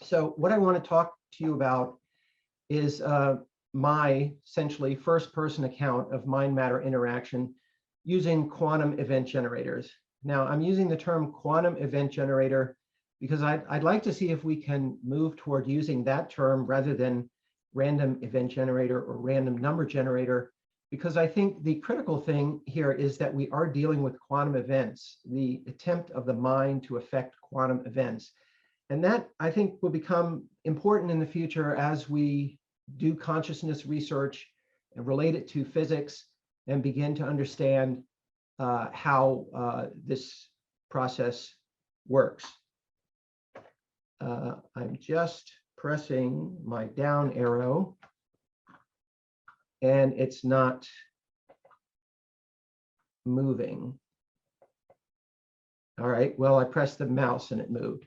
So what I want to talk to you about is my essentially first-person account of mind-matter interaction using quantum event generators. Now, I'm using the term quantum event generator because I'd like to see if we can move toward using that term rather than random event generator or random number generator, because I think the critical thing here is that we are dealing with quantum events, the attempt of the mind to affect quantum events. And that, I think, will become important in the future as we do consciousness research and relate it to physics and begin to understand how this process works. I'm just pressing my down arrow, and it's not moving. All right, well, I pressed the mouse and it moved.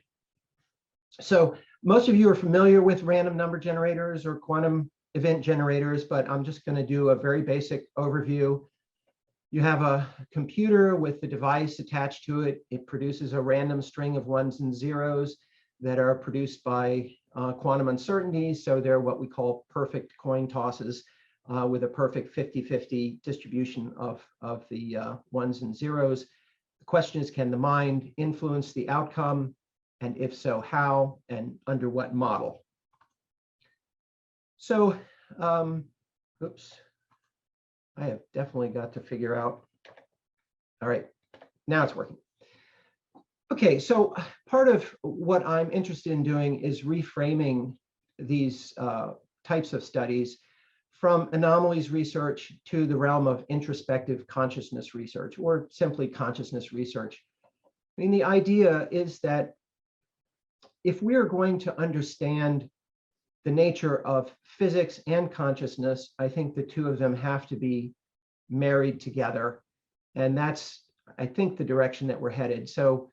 So most of you are familiar with random number generators or quantum event generators, but I'm just going to do a very basic overview. You have a computer with the device attached to it. It produces a random string of ones and zeros that are produced by quantum uncertainties. So they're what we call perfect coin tosses with a perfect 50-50 distribution of the ones and zeros. The question is, can the mind influence the outcome? And if so, how and under what model? So, oops, I have definitely got to figure out. All right, now it's working. Okay, so part of what I'm interested in doing is reframing these types of studies from anomalies research to the realm of introspective consciousness research, or simply consciousness research. I mean, the idea is that if we are going to understand the nature of physics and consciousness, I think the two of them have to be married together. And that's, I think, the direction that we're headed. So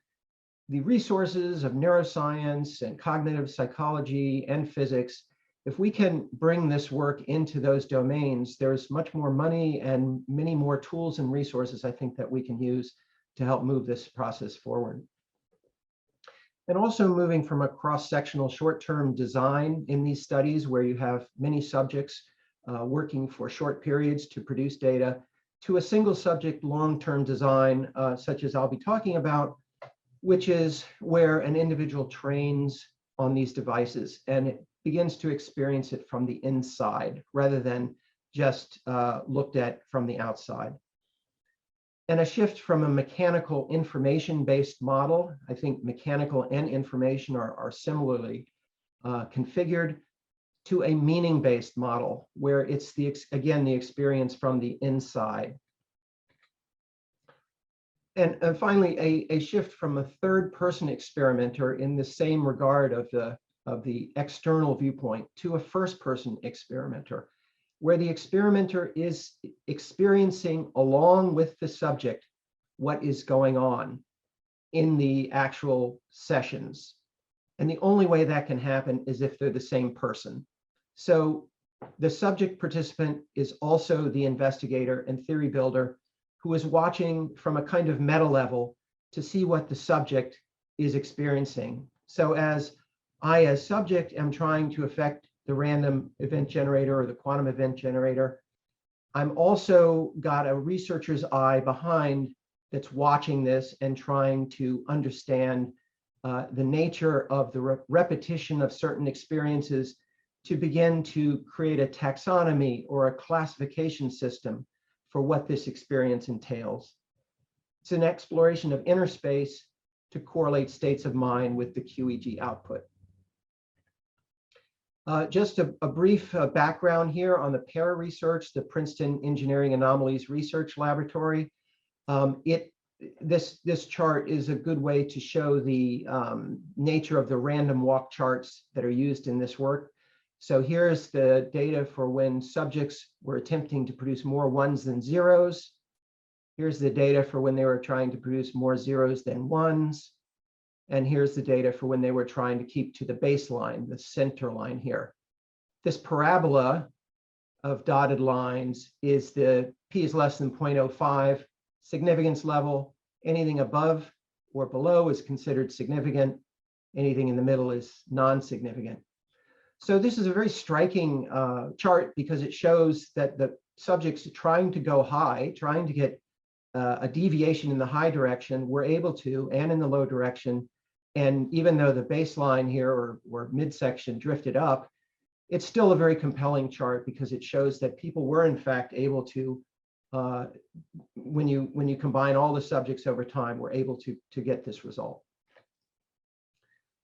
the resources of neuroscience and cognitive psychology and physics, if we can bring this work into those domains, there's much more money and many more tools and resources, I think, that we can use to help move this process forward. And also moving from a cross-sectional short-term design in these studies where you have many subjects working for short periods to produce data, to a single subject long-term design, such as I'll be talking about, which is where an individual trains on these devices and it begins to experience it from the inside rather than just looked at from the outside. And a shift from a mechanical information-based model, I think mechanical and information are similarly configured, to a meaning-based model where it's again the experience from the inside. And finally, a shift from a third-person experimenter in the same regard of the external viewpoint to a first-person experimenter, where the experimenter is experiencing along with the subject what is going on in the actual sessions. And the only way that can happen is if they're the same person. So the subject participant is also the investigator and theory builder who is watching from a kind of meta level to see what the subject is experiencing. So as I, as subject, am trying to affect the random event generator or the quantum event generator, I'm also got a researcher's eye behind that's watching this and trying to understand the nature of the repetition of certain experiences to begin to create a taxonomy or a classification system for what this experience entails. It's an exploration of inner space to correlate states of mind with the QEG output. Just a brief background here on the PEAR Research, the Princeton Engineering Anomalies Research Laboratory. This chart is a good way to show the nature of the random walk charts that are used in this work. So here's the data for when subjects were attempting to produce more ones than zeros. Here's the data for when they were trying to produce more zeros than ones. And here's the data for when they were trying to keep to the baseline, the center line here. This parabola of dotted lines is the p is less than 0.05 significance level. Anything above or below is considered significant. Anything in the middle is non-significant. So this is a very striking chart because it shows that the subjects trying to go high, trying to get a deviation in the high direction, were able to, and in the low direction. And even though the baseline here or midsection drifted up, it's still a very compelling chart because it shows that people were in fact able to, when you combine all the subjects over time, were able to get this result.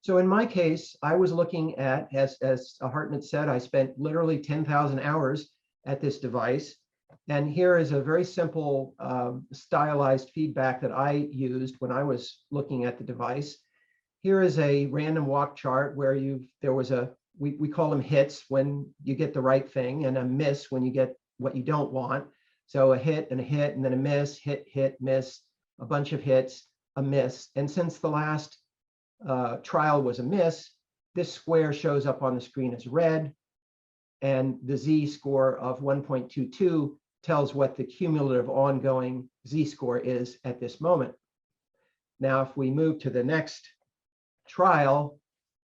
So in my case, I was looking at, as Hartmut said, I spent literally 10,000 hours at this device. And here is a very simple stylized feedback that I used when I was looking at the device. Here is a random walk chart where there was we call them hits when you get the right thing, and a miss when you get what you don't want. So a hit, and then a miss, hit, miss, a bunch of hits, a miss. And since the last trial was a miss, this square shows up on the screen as red, and the z-score of 1.22 tells what the cumulative ongoing z-score is at this moment. Now, if we move to the next trial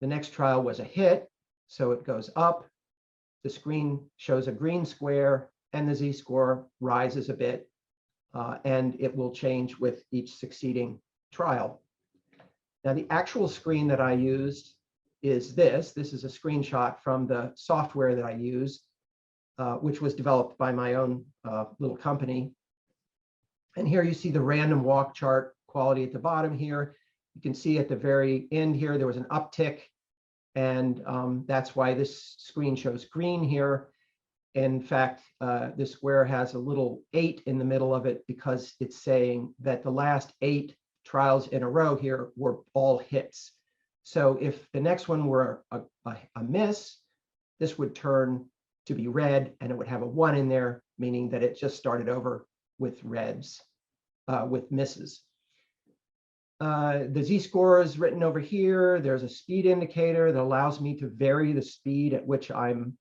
was a hit, so it goes up, the screen shows a green square, and the z-score rises a bit, and it will change with each succeeding trial. Now, the actual screen that I used is this. This is a screenshot from the software that I use, which was developed by my own little company. And here you see the random walk chart quality at the bottom here. You can see at the very end here, there was an uptick, and that's why this screen shows green here. In fact, this square has a little 8 in the middle of it because it's saying that the last 8 trials in a row here were all hits. So if the next one were a miss, this would turn to be red, and it would have a 1 in there, meaning that it just started over with reds, with misses. The z-score is written over here. There's a speed indicator that allows me to vary the speed at which I'm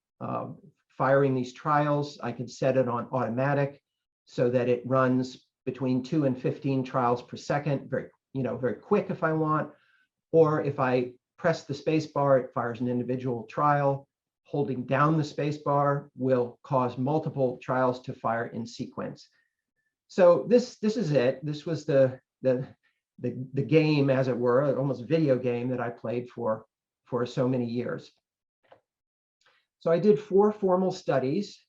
firing these trials. I can set it on automatic so that it runs between 2 and 15 trials per second, very quick if I want. Or if I press the space bar, it fires an individual trial. Holding down the space bar will cause multiple trials to fire in sequence. So this is it. This was the game, as it were, almost video game that I played for so many years. So I did 4 formal studies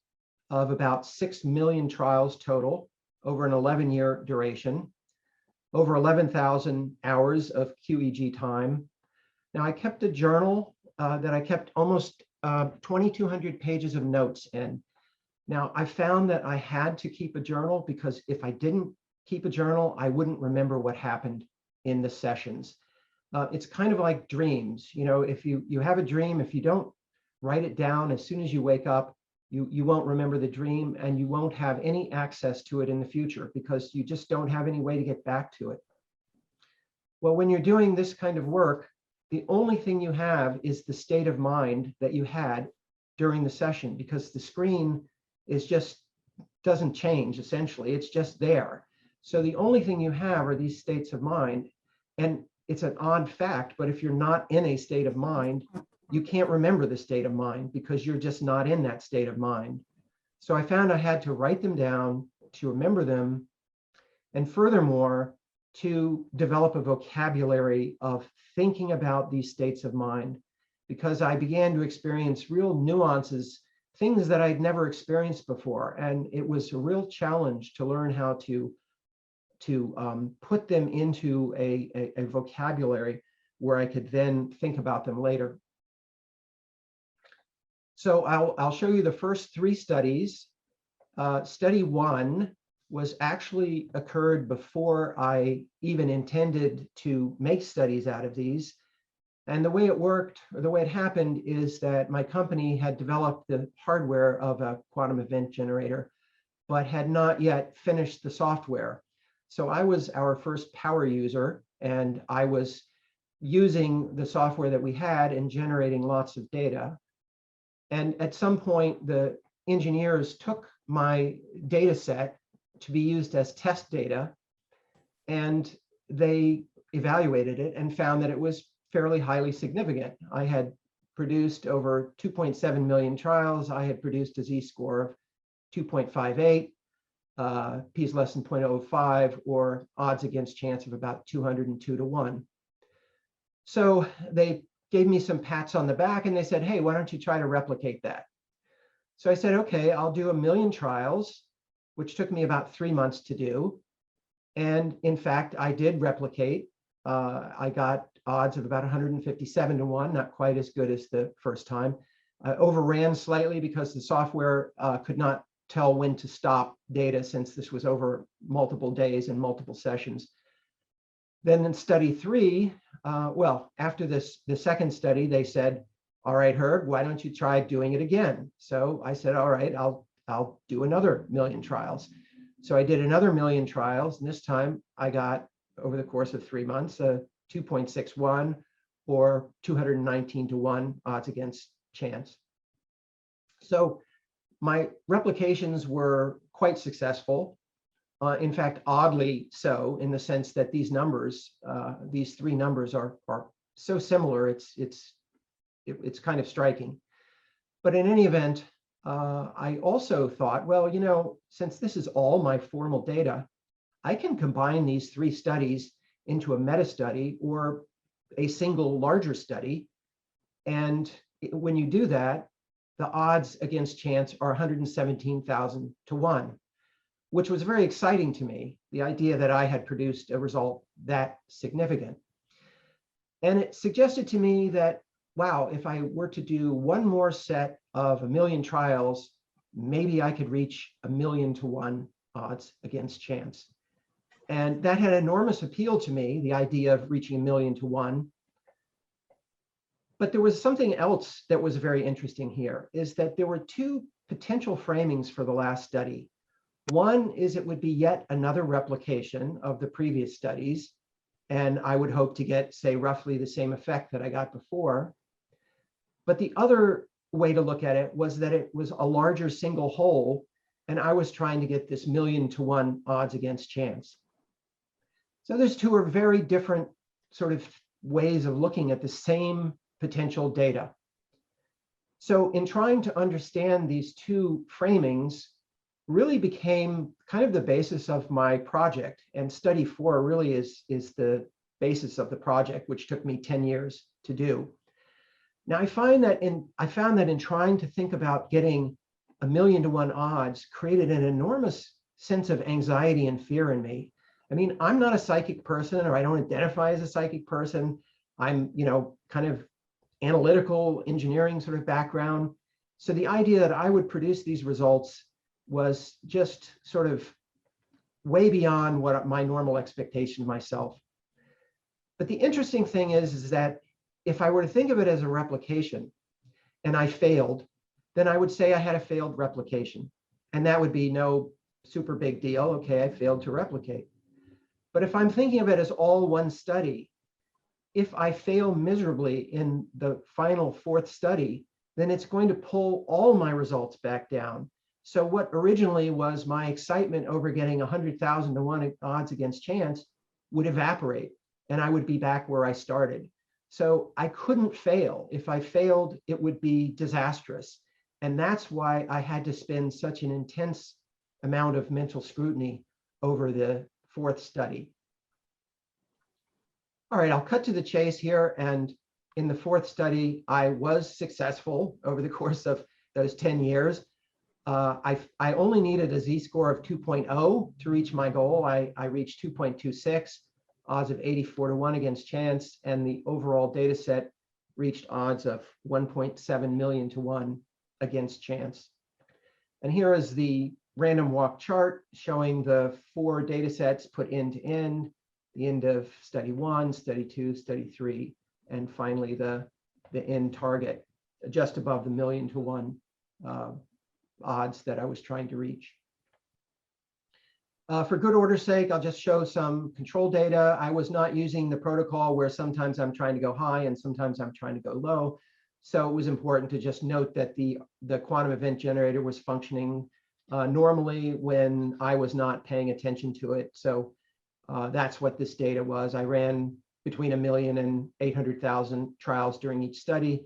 of about 6 million trials total over an 11-year duration, over 11,000 hours of QEG time. Now, I kept a journal that I kept almost 2,200 pages of notes in. Now, I found that I had to keep a journal because if I didn't keep a journal, I wouldn't remember what happened in the sessions. It's kind of like dreams. If you have a dream, if you don't write it down as soon as you wake up, you won't remember the dream, and you won't have any access to it in the future because you just don't have any way to get back to it. Well, when you're doing this kind of work, the only thing you have is the state of mind that you had during the session, because the screen doesn't change, essentially. It's just there. So the only thing you have are these states of mind. And it's an odd fact, but if you're not in a state of mind, you can't remember the state of mind because you're just not in that state of mind. So I found I had to write them down to remember them, and furthermore, to develop a vocabulary of thinking about these states of mind, because I began to experience real nuances, things that I'd never experienced before. And it was a real challenge to learn how to put them into a vocabulary where I could then think about them later. So I'll show you the first 3 studies. Study 1 was actually occurred before I even intended to make studies out of these. And the way it worked, or the way it happened, is that my company had developed the hardware of a quantum event generator, but had not yet finished the software. So I was our first power user, and I was using the software that we had and generating lots of data. And at some point, the engineers took my data set to be used as test data, and they evaluated it and found that it was fairly highly significant. I had produced over 2.7 million trials. I had produced a z-score of 2.58, p is less than 0.05, or odds against chance of about 202 to 1. So they gave me some pats on the back and they said, hey, why don't you try to replicate that? So I said, okay, I'll do 1 million trials, which took me about 3 months to do. And in fact, I did replicate. I got odds of about 157 to 1, not quite as good as the first time. I overran slightly because the software could not tell when to stop data, since this was over multiple days and multiple sessions. Then in study 3, well, after the second study, they said, all right, Herb, why don't you try doing it again? So I said, all right, I'll do another 1 million trials. So I did another 1 million trials, and this time I got, over the course of 3 months, a 2.61 or 219 to 1 odds against chance. So my replications were quite successful. In fact, oddly so, in the sense that these numbers, these 3 numbers are so similar, it's kind of striking. But in any event, I also thought, well, you know, since this is all my formal data, I can combine these 3 studies into a meta-study or a single larger study. And when you do that, the odds against chance are 117,000 to 1, which was very exciting to me, the idea that I had produced a result that significant. And it suggested to me that, wow, if I were to do one more set of 1 million trials, maybe I could reach 1 million to 1 odds against chance. And that had enormous appeal to me, the idea of reaching 1 million to 1. But there was something else that was very interesting here, is that there were 2 potential framings for the last study. One is it would be yet another replication of the previous studies, and I would hope to get, say, roughly the same effect that I got before. But the other way to look at it was that it was a larger single hole, and I was trying to get this 1 million to 1 odds against chance. So those 2 are very different sort of ways of looking at the same potential data. So in trying to understand these 2 framings really became kind of the basis of my project, and study 4 really is the basis of the project, which took me 10 years to do. Now I found that in trying to think about getting 1 million to 1 odds created an enormous sense of anxiety and fear in me. I mean, I'm not a psychic person, or I don't identify as a psychic person. I'm, you know, kind of analytical engineering sort of background. So the idea that I would produce these results was just sort of way beyond what my normal expectation of myself. But the interesting thing is that if I were to think of it as a replication and I failed, then I would say I had a failed replication. And that would be no super big deal. Okay, I failed to replicate. But if I'm thinking of it as all one study, if I fail miserably in the final 4th study, then it's going to pull all my results back down. So what originally was my excitement over getting 100,000 to 1 odds against chance would evaporate, and I would be back where I started. So I couldn't fail. If I failed, it would be disastrous. And that's why I had to spend such an intense amount of mental scrutiny over the 4th study. All right, I'll cut to the chase here. And in the 4th study, I was successful over the course of those 10 years. I only needed a z-score of 2.0 to reach my goal. I reached 2.26, odds of 84 to 1 against chance, and the overall data set reached odds of 1.7 million to 1 against chance. And here is the random walk chart showing the 4 data sets put end to end, the end of study 1, study 2, study 3, and finally the end target just above the 1 million to 1 odds that I was trying to reach. For good order's sake, I'll just show some control data. I was not using the protocol where sometimes I'm trying to go high and sometimes I'm trying to go low. So it was important to just note that the quantum event generator was functioning normally when I was not paying attention to it. So that's what this data was. I ran between 1 million and 800,000 trials during each study.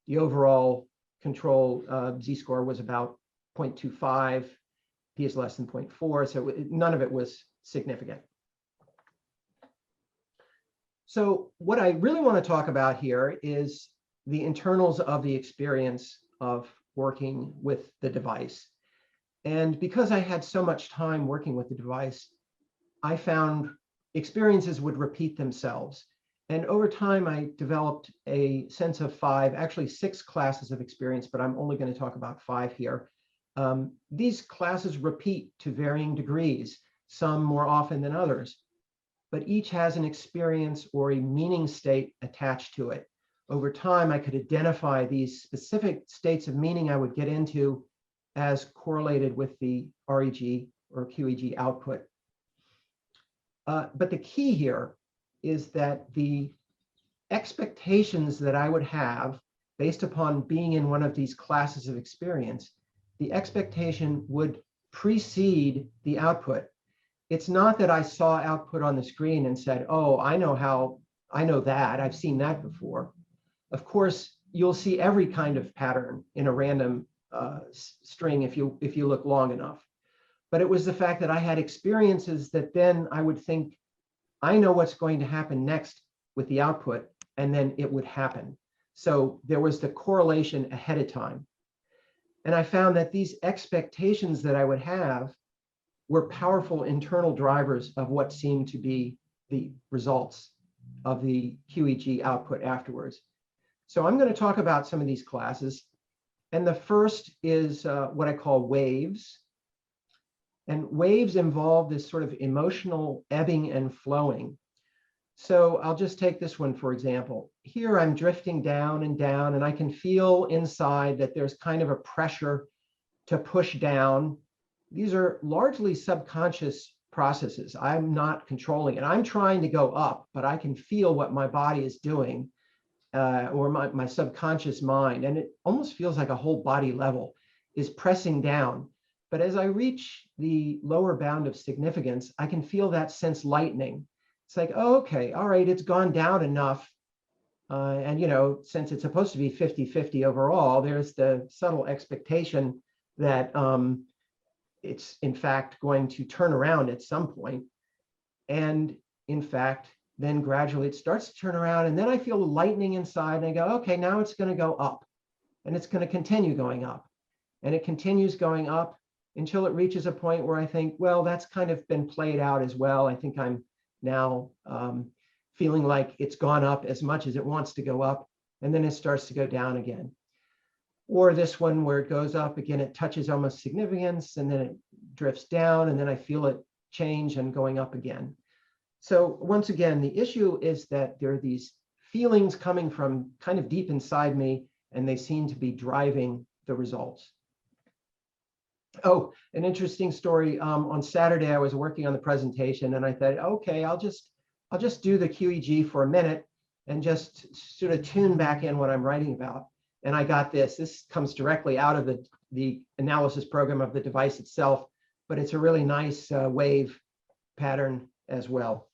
The overall control z-score was about 0.25, p is less than 0.4, so none of it was significant. So what I really want to talk about here is the internals of the experience of working with the device. And because I had so much time working with the device, I found experiences would repeat themselves. And over time, I developed a sense of 5, actually 6 classes of experience, but I'm only going to talk about 5 here. These classes repeat to varying degrees, some more often than others, but each has an experience or a meaning state attached to it. Over time, I could identify these specific states of meaning I would get into as correlated with the REG or QEG output. But the key here is that the expectations that I would have based upon being in one of these classes of experience, the expectation would precede the output. It's not that I saw output on the screen and said, oh, I know that, I've seen that before. Of course, you'll see every kind of pattern in a random string if you look long enough. But it was the fact that I had experiences that then I would think, I know what's going to happen next with the output, and then it would happen. So there was the correlation ahead of time. And I found that these expectations that I would have were powerful internal drivers of what seemed to be the results of the QEG output afterwards. So I'm going to talk about some of these classes. And the first is what I call waves. And waves involve this sort of emotional ebbing and flowing. So I'll just take this one, for example. Here I'm drifting down, and I can feel inside that there's kind of a pressure to push down. These are largely subconscious processes. I'm not controlling it. I'm trying to go up, but I can feel what my body is doing, or my subconscious mind. And it almost feels like a whole body level is pressing down. But as I reach the lower bound of significance, I can feel that sense lightening. It's like, oh, okay, all right, it's gone down enough. And, you know, since it's supposed to be 50-50 overall, there's the subtle expectation that it's, in fact, going to turn around at some point. And, in fact, then gradually it starts to turn around. And then I feel lightening inside. And I go, okay, now it's going to go up. And it's going to continue going up. And it continues going up until it reaches a point where I think, well, that's kind of been played out as well. I think I'm now feeling like it's gone up as much as it wants to go up, and then it starts to go down again. Or this one where it goes up again, it touches almost significance, and then it drifts down, and then I feel it change and going up again. So once again, the issue is that there are these feelings coming from kind of deep inside me, and they seem to be driving the results. Oh, an interesting story. On Saturday, I was working on the presentation, and I thought, okay, I'll just do the QEG for a minute and just sort of tune back in what I'm writing about. And I got this. This comes directly out of the analysis program of the device itself, but it's a really nice wave pattern as well.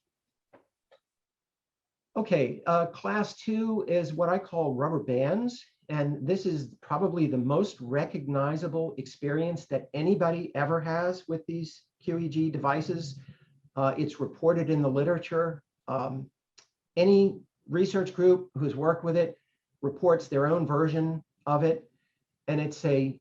Okay, class 2 is what I call rubber bands. And this is probably the most recognizable experience that anybody ever has with these QEG devices. It's reported in the literature. Any research group who's worked with it reports their own version of it. And it's a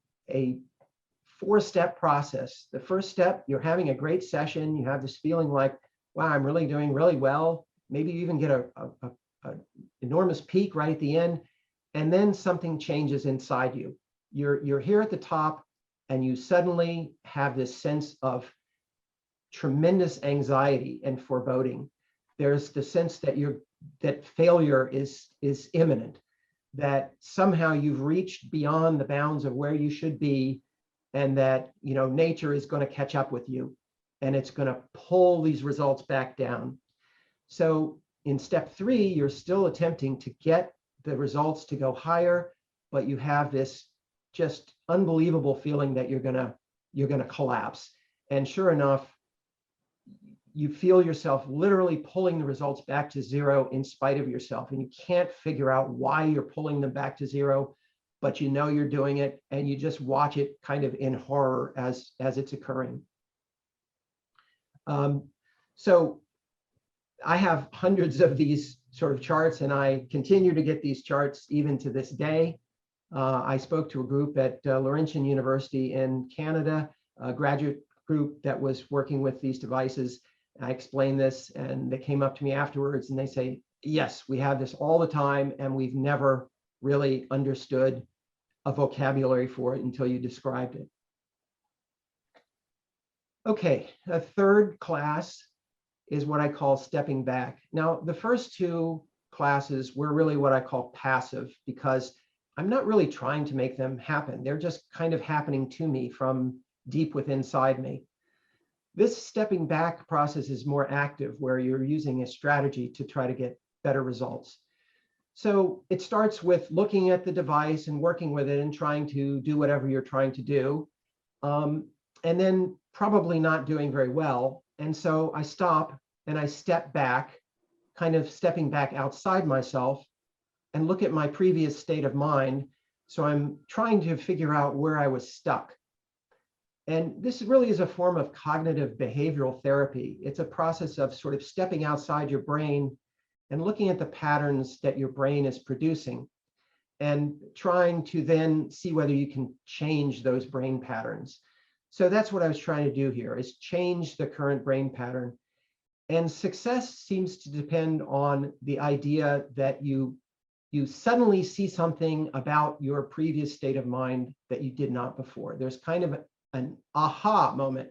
4-step process. The first step, you're having a great session. You have this feeling like, wow, I'm really doing really well. Maybe you even get an enormous peak right at the end. And then something changes inside you. You're here at the top, and you suddenly have this sense of tremendous anxiety and foreboding. There's the sense that failure is imminent, that somehow you've reached beyond the bounds of where you should be, and that, you know, nature is going to catch up with you, and it's going to pull these results back down. So in step 3, you're still attempting to get the results to go higher, but you have this just unbelievable feeling that you're gonna collapse. And sure enough, you feel yourself literally pulling the results back to zero in spite of yourself, and you can't figure out why you're pulling them back to zero, but you know you're doing it, and you just watch it kind of in horror as it's occurring. So I have hundreds of these sort of charts, and I continue to get these charts even to this day. I spoke to a group at Laurentian University in Canada, a graduate group that was working with these devices. I explained this, and they came up to me afterwards and they say, yes, we have this all the time, and we've never really understood a vocabulary for it until you described it. Okay, a third class is what I call stepping back. Now, the first two classes were really what I call passive, because I'm not really trying to make them happen. They're just kind of happening to me from deep within inside me. This stepping back process is more active, where you're using a strategy to try to get better results. So it starts with looking at the device and working with it and trying to do whatever you're trying to do, and then probably not doing very well. And so I stop and I step back, kind of stepping back outside myself, and look at my previous state of mind. So I'm trying to figure out where I was stuck. And this really is a form of cognitive behavioral therapy. It's a process of sort of stepping outside your brain and looking at the patterns that your brain is producing, and trying to then see whether you can change those brain patterns. So that's what I was trying to do here, is change the current brain pattern. And success seems to depend on the idea that you suddenly see something about your previous state of mind that you did not before. There's kind of an aha moment.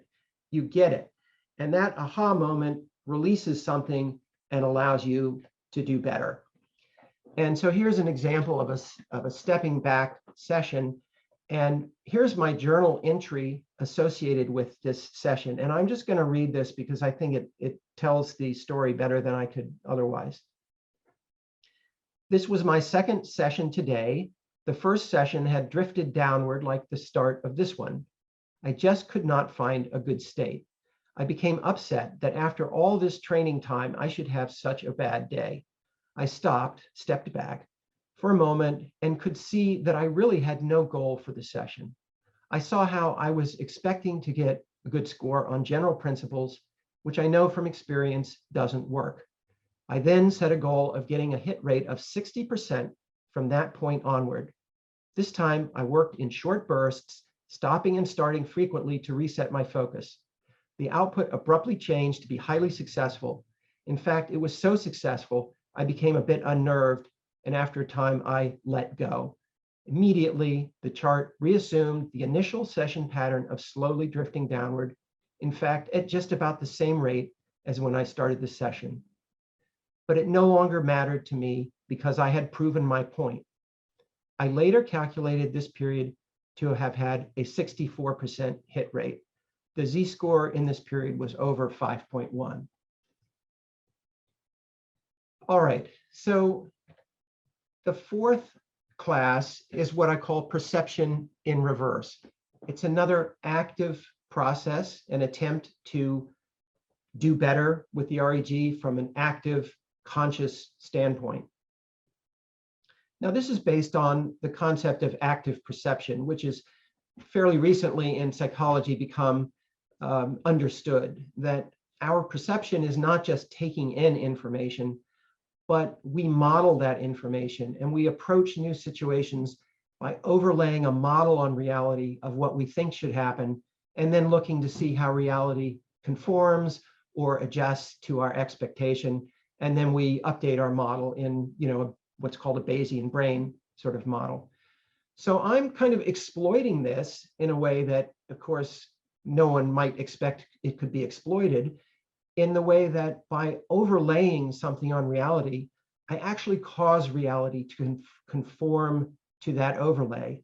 You get it. And that aha moment releases something and allows you to do better. And so here's an example of a stepping back session. And here's my journal entry associated with this session. And I'm just going to read this because I think it tells the story better than I could otherwise. This was my second session today. The first session had drifted downward like the start of this one. I just could not find a good state. I became upset that after all this training time, I should have such a bad day. I stopped, stepped back for a moment, and could see that I really had no goal for the session. I saw how I was expecting to get a good score on general principles, which I know from experience doesn't work. I then set a goal of getting a hit rate of 60% from that point onward. This time I worked in short bursts, stopping and starting frequently to reset my focus. The output abruptly changed to be highly successful. In fact, it was so successful, I became a bit unnerved, and after a time, I let go. Immediately, the chart reassumed the initial session pattern of slowly drifting downward, in fact, at just about the same rate as when I started the session. But it no longer mattered to me because I had proven my point. I later calculated this period to have had a 64% hit rate. The z-score in this period was over 5.1. All right, so the fourth class is what I call perception in reverse. It's another active process, an attempt to do better with the REG from an active, conscious standpoint. Now, this is based on the concept of active perception, which is fairly recently in psychology become understood, that our perception is not just taking in information, but we model that information and we approach new situations by overlaying a model on reality of what we think should happen, and then looking to see how reality conforms or adjusts to our expectation. And then we update our model in, what's called a Bayesian brain sort of model. So I'm kind of exploiting this in a way that, of course, no one might expect it could be exploited, in the way that by overlaying something on reality, I actually cause reality to conform to that overlay.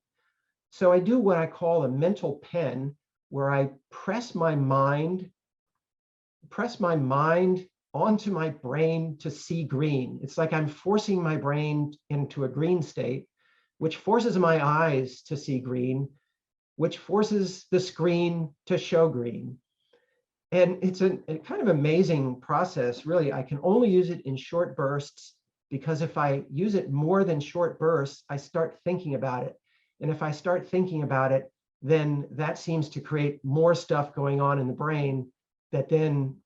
So I do what I call a mental pen, where I press my mind onto my brain to see green. It's like I'm forcing my brain into a green state, which forces my eyes to see green, which forces the screen to show green. And it's a kind of amazing process, really. I can only use it in short bursts, because if I use it more than short bursts, I start thinking about it. And if I start thinking about it, then that seems to create more stuff going on in the brain that then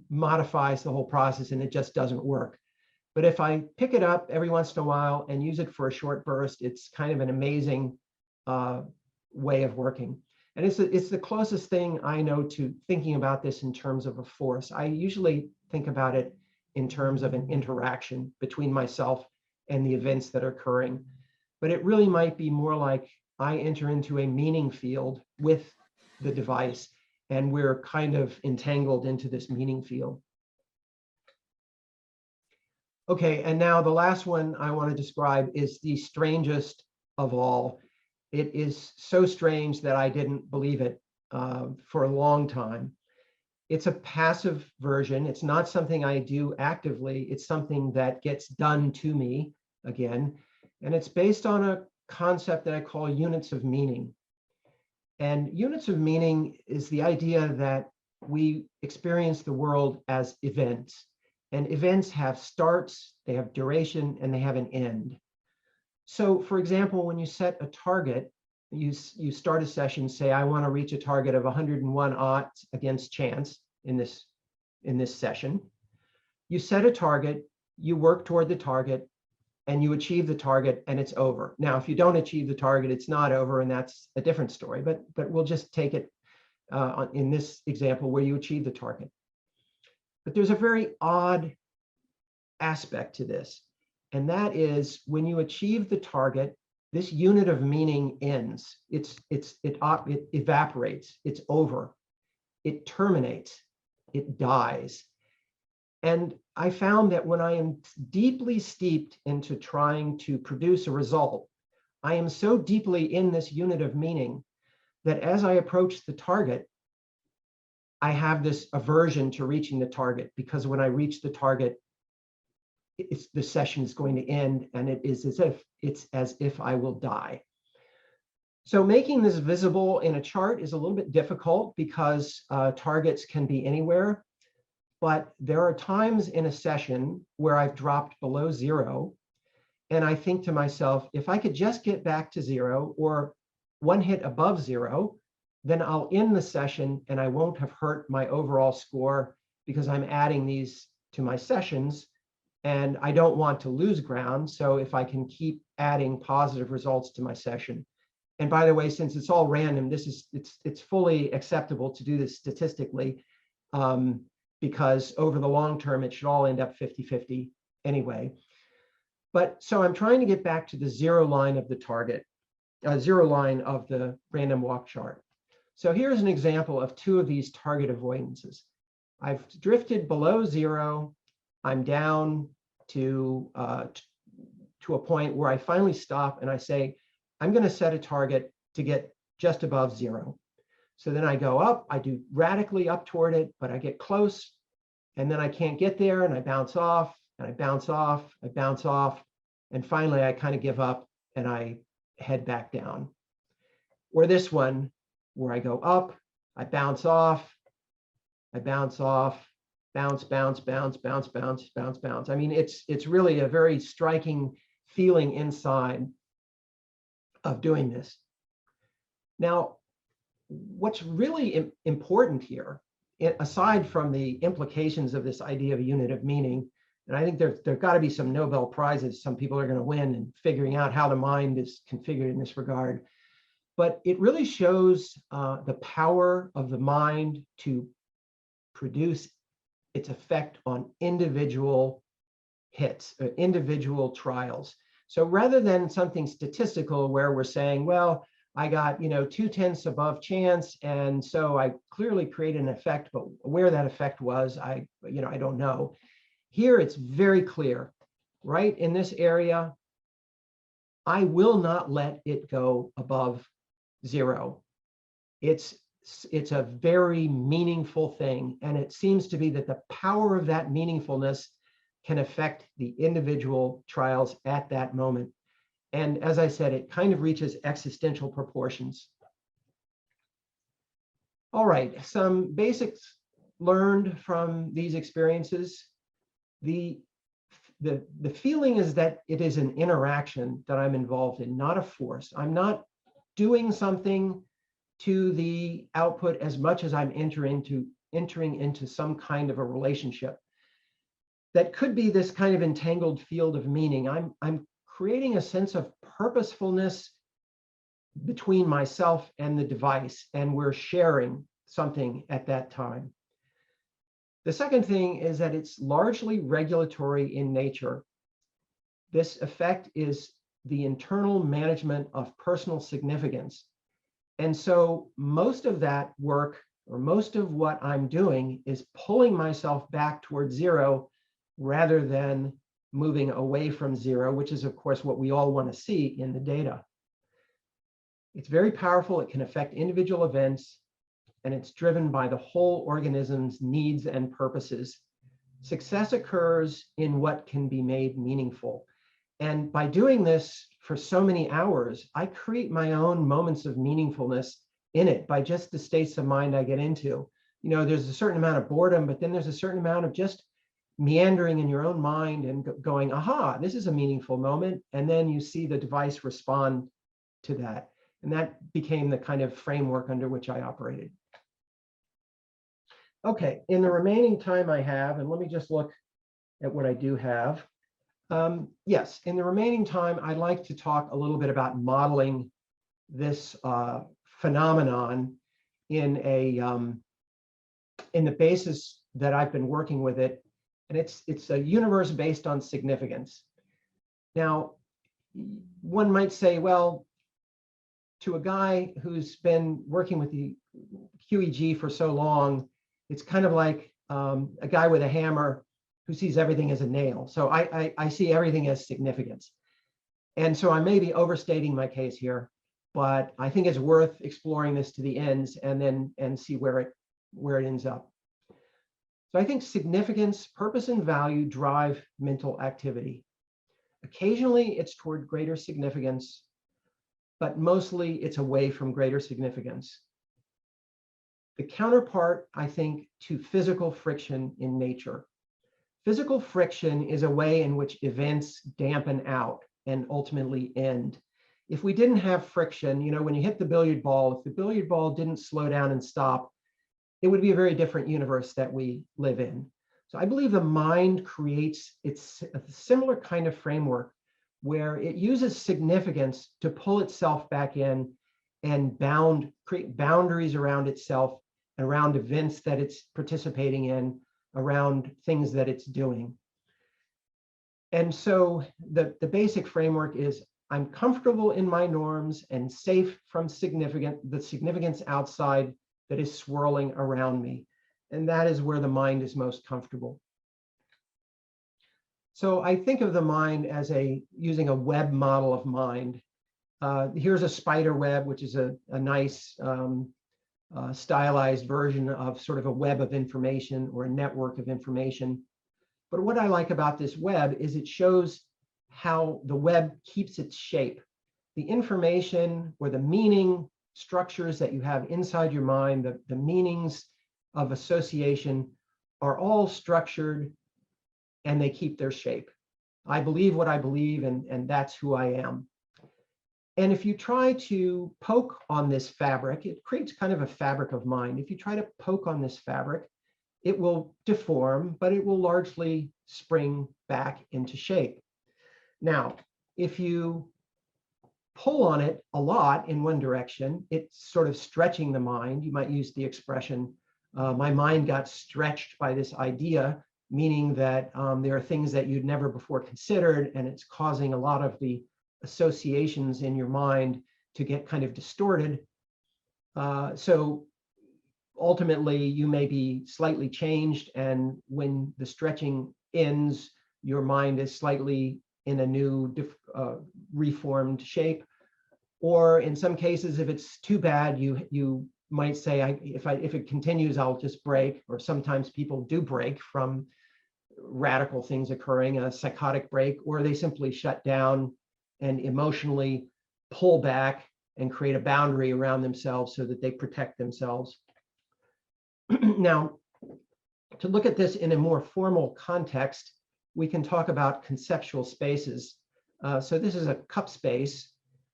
modifies the whole process, and it just doesn't work. But if I pick it up every once in a while and use it for a short burst, it's kind of an amazing way of working. And it's the closest thing I know to thinking about this in terms of a force. I usually think about it in terms of an interaction between myself and the events that are occurring. But it really might be more like I enter into a meaning field with the device, and we're kind of entangled into this meaning field. Okay, and now the last one I want to describe is the strangest of all. It is so strange that I didn't believe it for a long time. It's a passive version. It's not something I do actively. It's something that gets done to me again. And it's based on a concept that I call units of meaning. And units of meaning is the idea that we experience the world as events. And events have starts, they have duration, and they have an end. So for example, when you set a target, you start a session, say, I want to reach a target of 101 odds against chance in this session. You set a target, you work toward the target, and you achieve the target, and it's over. Now, if you don't achieve the target, it's not over, and that's a different story. But we'll just take it in this example where you achieve the target. But there's a very odd aspect to this. And that is, when you achieve the target, this unit of meaning ends. It evaporates. It's over. It terminates. It dies. And I found that when I am deeply steeped into trying to produce a result, I am so deeply in this unit of meaning that as I approach the target, I have this aversion to reaching the target, because when I reach the target, the session is going to end, and it's as if I will die. So making this visible in a chart is a little bit difficult, because targets can be anywhere. But there are times in a session where I've dropped below zero, and I think to myself, if I could just get back to zero or one hit above zero, then I'll end the session and I won't have hurt my overall score, because I'm adding these to my sessions. And I don't want to lose ground. So if I can keep adding positive results to my session. And by the way, since it's all random, it's fully acceptable to do this statistically, because over the long term, it should all end up 50-50 anyway. But so I'm trying to get back to the zero line of the target, zero line of the random walk chart. So here's an example of two of these target avoidances. I've drifted below zero. I'm down to a point where I finally stop and I say, I'm going to set a target to get just above zero. So then I go up, I do radically up toward it, but I get close, and then I can't get there, and I bounce off, and I bounce off, I bounce off, and finally I kind of give up and I head back down. Or this one, where I go up, I bounce off, I bounce off, bounce, bounce, bounce, bounce, bounce, bounce, bounce. I mean, it's really a very striking feeling inside of doing this. Now, what's really important here, aside from the implications of this idea of a unit of meaning, and I think there've got to be some Nobel Prizes some people are going to win in figuring out how the mind is configured in this regard. But it really shows the power of the mind to produce its effect on individual hits, individual trials. So rather than something statistical where we're saying, well, I got 2/10 above chance, and so I clearly created an effect, but where that effect was, I don't know. Here it's very clear, right in this area, I will not let it go above zero. It's a very meaningful thing, and it seems to be that the power of that meaningfulness can affect the individual trials at that moment. And as I said, it kind of reaches existential proportions. All right, some basics learned from these experiences, the feeling is that it is an interaction that I'm involved in, not a force. I'm not doing something to the output as much as I'm entering into some kind of a relationship that could be this kind of entangled field of meaning. I'm creating a sense of purposefulness between myself and the device, and we're sharing something at that time. The second thing is that it's largely regulatory in nature. This effect is the internal management of personal significance. And so most of that work, or most of what I'm doing, is pulling myself back towards zero rather than moving away from zero, which is, of course, what we all want to see in the data. It's very powerful. It can affect individual events, and it's driven by the whole organism's needs and purposes. Success occurs in what can be made meaningful. And by doing this for so many hours, I create my own moments of meaningfulness in it by just the states of mind I get into. You know, there's a certain amount of boredom, but then there's a certain amount of just meandering in your own mind and going, aha, this is a meaningful moment. And then you see the device respond to that. And that became the kind of framework under which I operated. Okay, in the remaining time I have, and let me just look at what I do have. Yes, in the remaining time, I'd like to talk a little bit about modeling this phenomenon in the basis that I've been working with it, and it's a universe based on significance. Now, one might say, well, to a guy who's been working with the QEG for so long, it's kind of like a guy with a hammer who sees everything as a nail. So I see everything as significance. And so I may be overstating my case here, but I think it's worth exploring this to the ends and see where it ends up. So I think significance, purpose, and value drive mental activity. Occasionally it's toward greater significance, but mostly it's away from greater significance. The counterpart, I think, to physical friction in nature. Physical friction is a way in which events dampen out and ultimately end. If we didn't have friction, you know, when you hit the billiard ball, if the billiard ball didn't slow down and stop, it would be a very different universe that we live in. So I believe the mind creates a similar kind of framework where it uses significance to pull itself back in and create boundaries around itself, around events that it's participating in, around things that it's doing. And so the basic framework is I'm comfortable in my norms and safe from the significance outside that is swirling around me. And that is where the mind is most comfortable. So I think of the mind as using a web model of mind. Here's a spider web, which is a nice stylized version of sort of a web of information or a network of information. But what I like about this web is it shows how the web keeps its shape. The information or the meaning structures that you have inside your mind, the meanings of association are all structured and they keep their shape. I believe what I believe, and that's who I am. And if you try to poke on this fabric, it creates kind of a fabric of mind. If you try to poke on this fabric, it will deform, but it will largely spring back into shape. Now, if you pull on it a lot in one direction, it's sort of stretching the mind. You might use the expression, my mind got stretched by this idea, meaning that there are things that you'd never before considered, and it's causing a lot of the associations in your mind to get kind of distorted. So ultimately, you may be slightly changed, and when the stretching ends, your mind is slightly in a new reformed shape. Or in some cases, if it's too bad, you might say, if it continues, I'll just break. Or sometimes people do break from radical things occurring, a psychotic break, or they simply shut down and emotionally pull back and create a boundary around themselves so that they protect themselves. Now, To look at this in a more formal context, we can talk about conceptual spaces. So this is a cup space.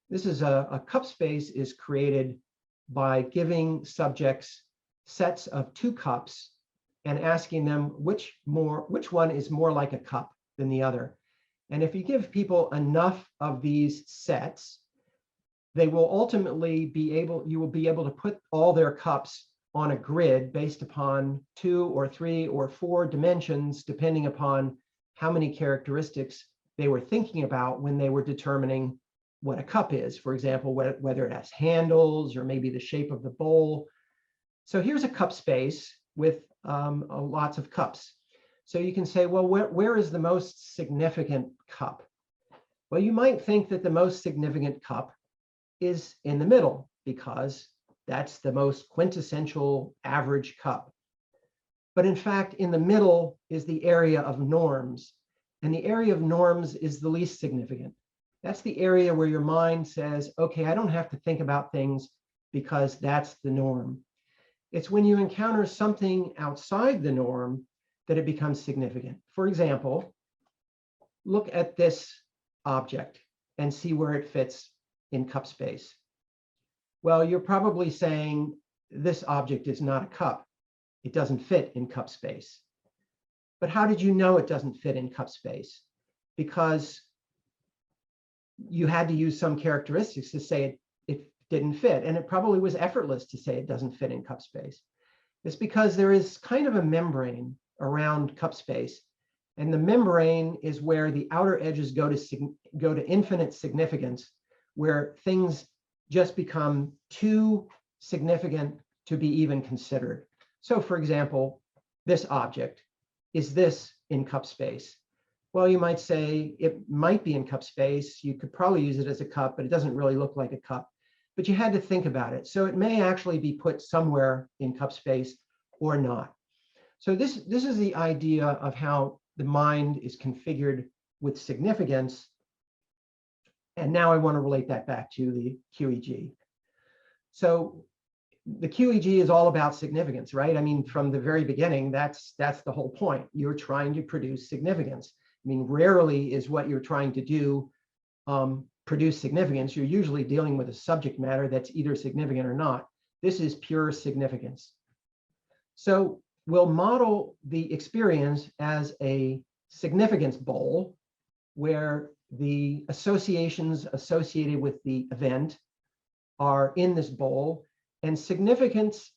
This is a cup space is created by giving subjects sets of 2 cups and asking them which one is more like a cup than the other. And if you give people enough of these sets, they will ultimately you will be able to put all their cups on a grid based upon 2 or 3 or 4 dimensions, depending upon how many characteristics they were thinking about when they were determining what a cup is. For example, whether it has handles or maybe the shape of the bowl. So here's a cup space with lots of cups. So you can say, well, where is the most significant cup? Well, you might think that the most significant cup is in the middle, because that's the most quintessential average cup. But in fact, in the middle is the area of norms. And the area of norms is the least significant. That's the area where your mind says, okay, I don't have to think about things because that's the norm. It's when you encounter something outside the norm that it becomes significant. For example, look at this object and see where it fits in cup space. Well, you're probably saying this object is not a cup. It doesn't fit in cup space. But how did you know it doesn't fit in cup space? Because you had to use some characteristics to say it didn't fit. And it probably was effortless to say it doesn't fit in cup space. It's because there is kind of a membrane around cup space. And the membrane is where the outer edges go to infinite significance, where things just become too significant to be even considered. So for example, this object, is this in cup space? Well, you might say it might be in cup space. You could probably use it as a cup, but it doesn't really look like a cup. But you had to think about it. So it may actually be put somewhere in cup space or not. So this is the idea of how the mind is configured with significance. And now I want to relate that back to the QEG. So the QEG is all about significance, right? I mean, from the very beginning, that's the whole point. You're trying to produce significance. I mean, rarely is what you're trying to do produce significance. You're usually dealing with a subject matter that's either significant or not. This is pure significance. So we'll model the experience as a significance bowl, where the associations associated with the event are in this bowl, and significance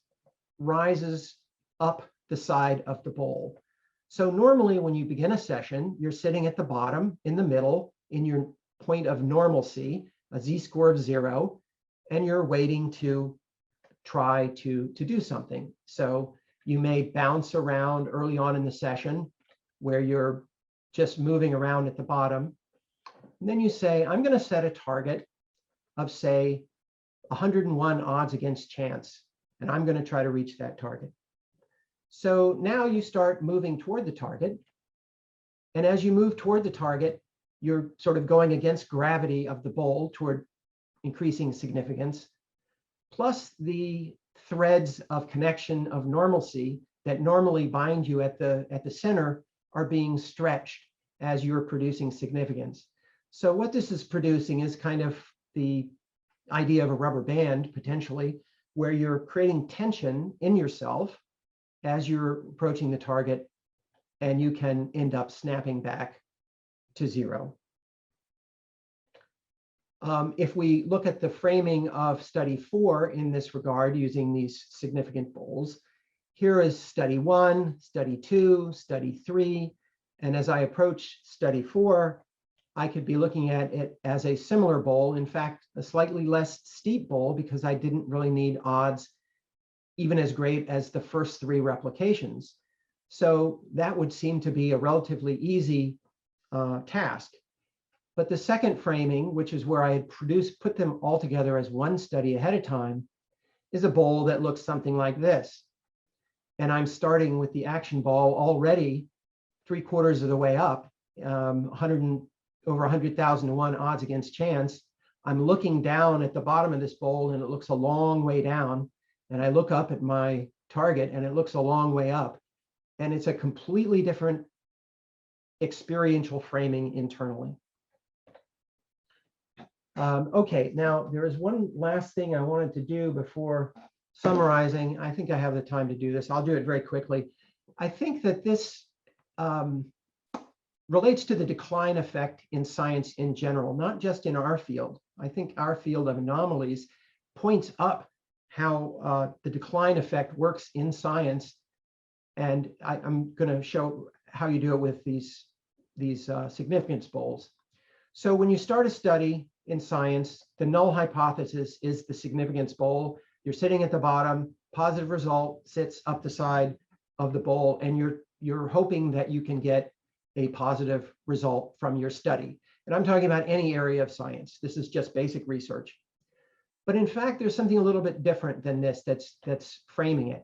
rises up the side of the bowl. So normally when you begin a session, you're sitting at the bottom, in the middle, in your point of normalcy, a z-score of 0, and you're waiting to try to do something. So you may bounce around early on in the session where you're just moving around at the bottom. And then you say, I'm going to set a target of, say, 101 odds against chance, and I'm going to try to reach that target. So now you start moving toward the target. And as you move toward the target, you're sort of going against gravity of the bowl toward increasing significance, plus the threads of connection of normalcy that normally bind you at the center are being stretched as you're producing significance. So what this is producing is kind of the idea of a rubber band, potentially, where you're creating tension in yourself as you're approaching the target, and you can end up snapping back to 0. If we look at the framing of study 4 in this regard, using these significant bowls, here is study 1, study 2, study 3, and as I approach study 4, I could be looking at it as a similar bowl, in fact, a slightly less steep bowl, because I didn't really need odds even as great as the first 3 replications. So that would seem to be a relatively easy task. But the second framing, which is where I had put them all together as one study ahead of time, is a bowl that looks something like this. And I'm starting with the action ball already 3/4 of the way up, over 100,001 odds against chance. I'm looking down at the bottom of this bowl, and it looks a long way down. And I look up at my target, and it looks a long way up. and it's a completely different experiential framing internally. Okay, now there is one last thing I wanted to do before summarizing. I think I have the time to do this. I'll do it very quickly. I think that this relates to the decline effect in science in general, not just in our field. I think our field of anomalies points up how the decline effect works in science. And I'm going to show how you do it with these significance bowls. So when you start a study in science, the null hypothesis is the significance bowl. You're sitting at the bottom, positive result sits up the side of the bowl, and you're hoping that you can get a positive result from your study. And I'm talking about any area of science. This is just basic research. But in fact, there's something a little bit different than this that's framing it.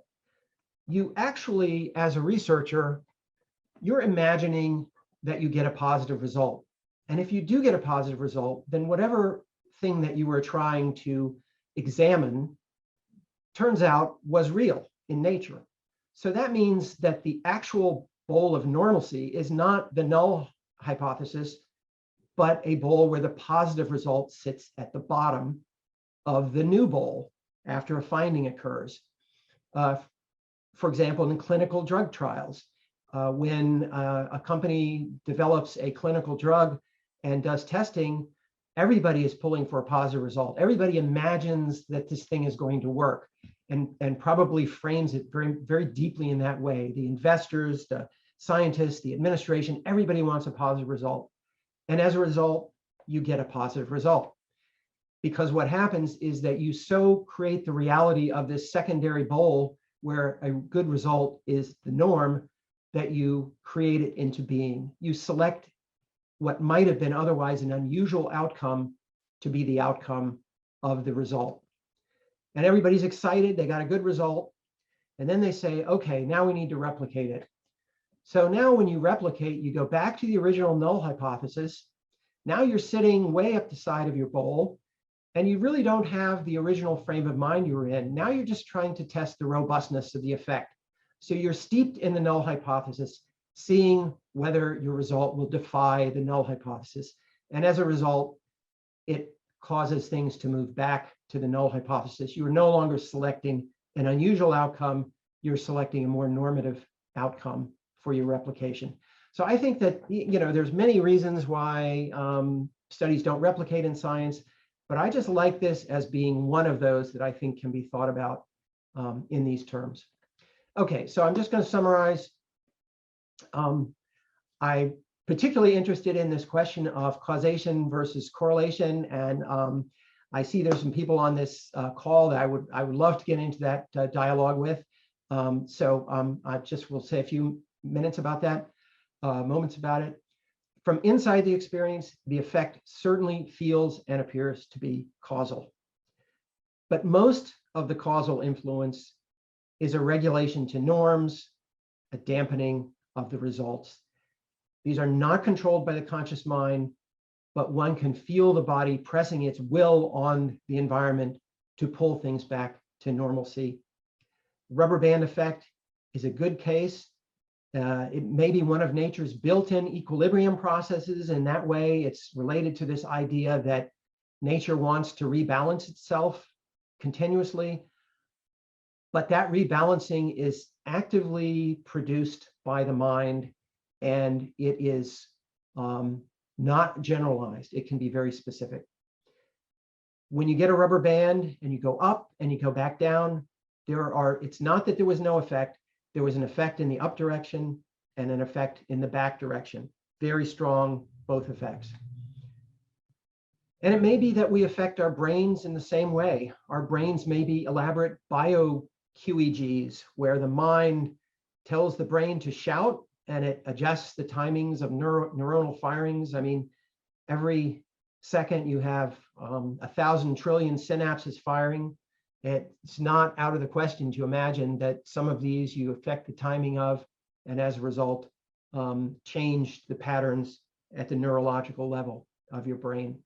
You actually, as a researcher, you're imagining that you get a positive result. And if you do get a positive result, then whatever thing that you were trying to examine turns out was real in nature. So that means that the actual bowl of normalcy is not the null hypothesis, but a bowl where the positive result sits at the bottom of the new bowl after a finding occurs. For example, in clinical drug trials, when a company develops a clinical drug and does testing, everybody is pulling for a positive result. Everybody imagines that this thing is going to work and probably frames it very, very deeply in that way. The investors, the scientists, the administration, everybody wants a positive result. And as a result, you get a positive result. Because what happens is that you so create the reality of this secondary bowl where a good result is the norm that you create it into being. You select what might have been otherwise an unusual outcome to be the outcome of the result. And everybody's excited, they got a good result. And then they say, okay, now we need to replicate it. So now when you replicate, you go back to the original null hypothesis. Now you're sitting way up the side of your bowl, and you really don't have the original frame of mind you were in. Now you're just trying to test the robustness of the effect. So you're steeped in the null hypothesis, seeing whether your result will defy the null hypothesis. And as a result, it causes things to move back to the null hypothesis. You are no longer selecting an unusual outcome, you're selecting a more normative outcome for your replication. So I think that, there's many reasons why studies don't replicate in science, but I just like this as being one of those that I think can be thought about in these terms. Okay, so I'm just going to summarize. I'm particularly interested in this question of causation versus correlation, and I see there's some people on this call that I would love to get into that dialogue with. I just will say a few minutes about that, moments about it. From inside the experience, the effect certainly feels and appears to be causal. But most of the causal influence is a regulation to norms, a dampening of the results. These are not controlled by the conscious mind, but one can feel the body pressing its will on the environment to pull things back to normalcy. Rubber band effect is a good case. It may be one of nature's built-in equilibrium processes. In that way, it's related to this idea that nature wants to rebalance itself continuously. But that rebalancing is actively produced by the mind, and it is not generalized. It can be very specific. When you get a rubber band and you go up and you go back down, it's not that there was no effect. There was an effect in the up direction and an effect in the back direction. Very strong, both effects. And it may be that we affect our brains in the same way. Our brains may be elaborate bio QEGs, where the mind tells the brain to shout and it adjusts the timings of neuronal firings. I mean, every second you have 1,000 trillion synapses firing. It's not out of the question to imagine that some of these you affect the timing of, and as a result, change the patterns at the neurological level of your brain.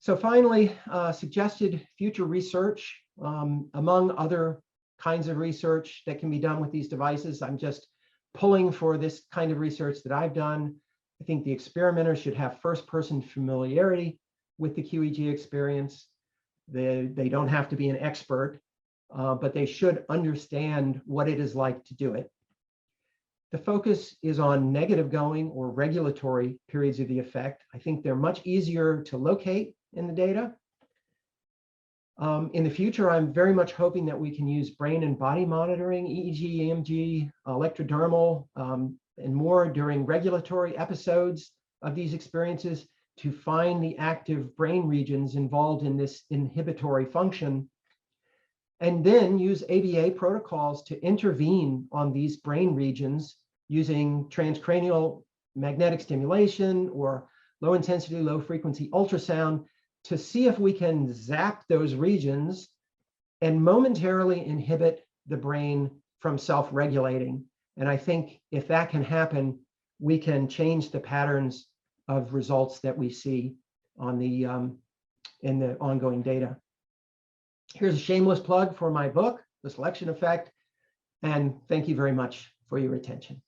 So finally, suggested future research, among other kinds of research that can be done with these devices. I'm just pulling for this kind of research that I've done. I think the experimenter should have first-person familiarity with the QEG experience. They don't have to be an expert, but they should understand what it is like to do it. The focus is on negative going or regulatory periods of the effect. I think they're much easier to locate in the data. In the future, I'm very much hoping that we can use brain and body monitoring, EEG, EMG, electrodermal, and more during regulatory episodes of these experiences to find the active brain regions involved in this inhibitory function, and then use ABA protocols to intervene on these brain regions using transcranial magnetic stimulation or low intensity, low frequency ultrasound to see if we can zap those regions and momentarily inhibit the brain from self-regulating. And I think if that can happen, we can change the patterns of results that we see on the in the ongoing data. Here's a shameless plug for my book, The Selection Effect, and thank you very much for your attention.